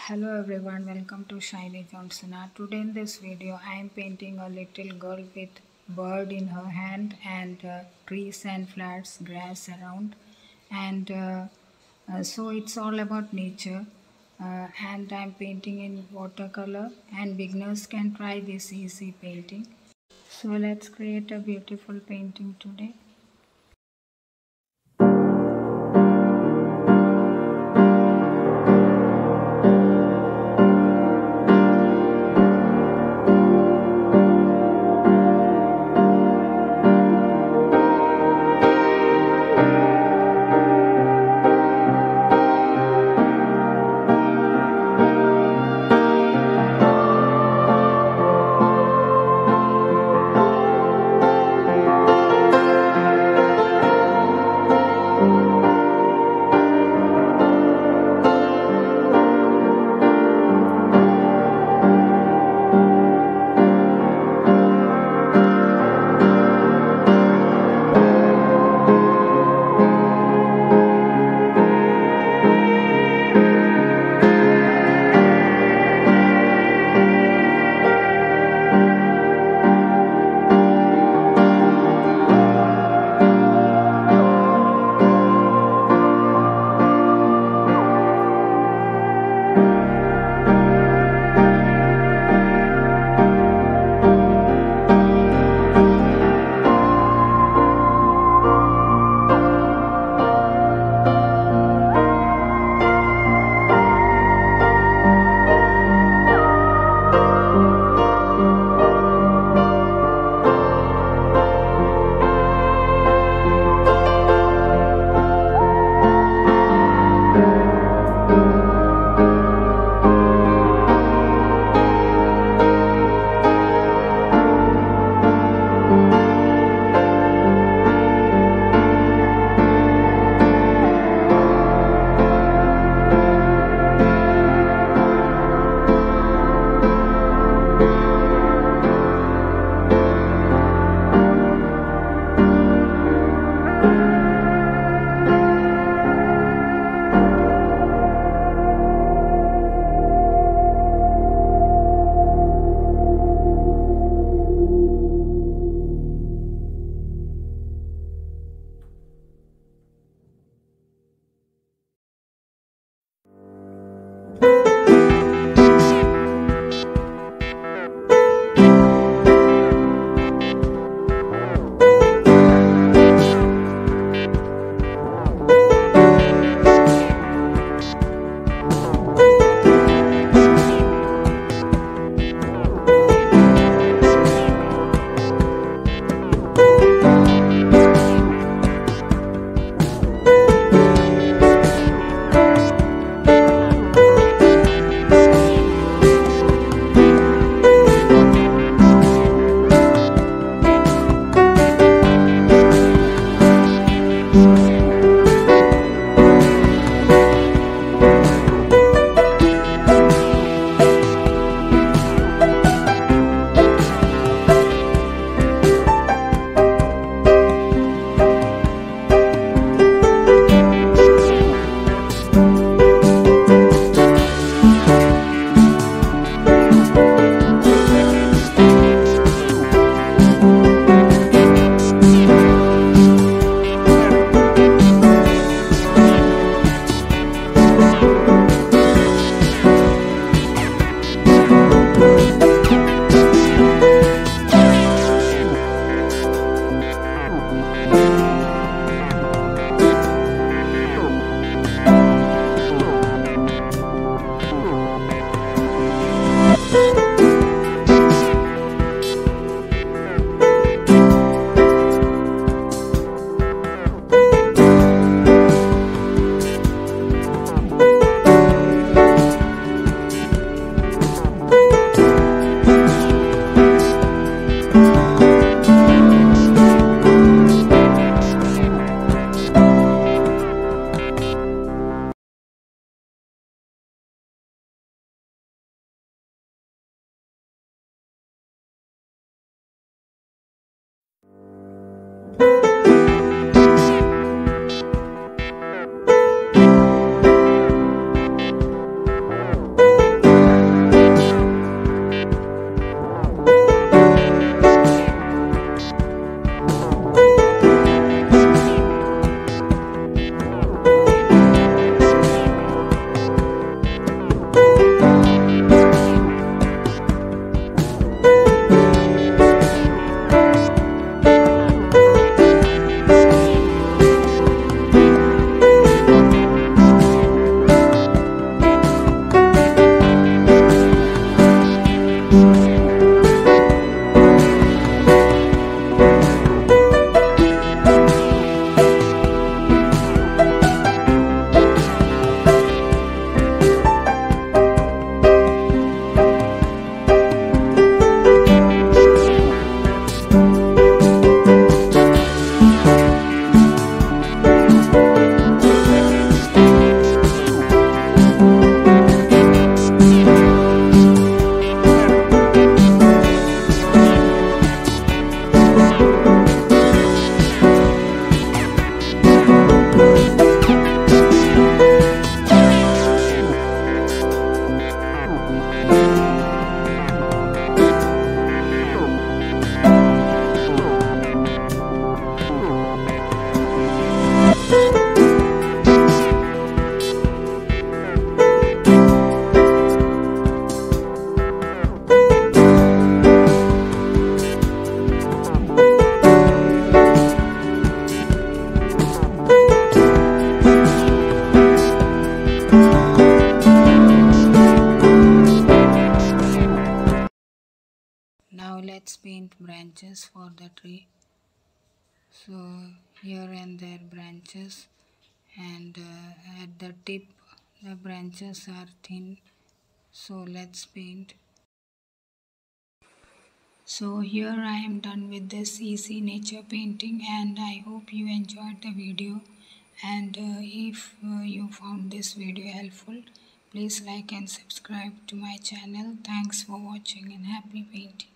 Hello everyone, welcome to Shiny Johnson. Today in this video I am painting a little girl with bird in her hand and trees and flowers, grass around, and so it's all about nature, and I'm painting in watercolor, and beginners can try this easy painting. So let's create a beautiful painting today. let's paint branches for the tree. So here and there branches, and at the tip the branches are thin, so let's paint. So here I am done with this easy nature painting, and I hope you enjoyed the video. And if you found this video helpful, please like and subscribe to my channel. Thanks for watching and happy painting.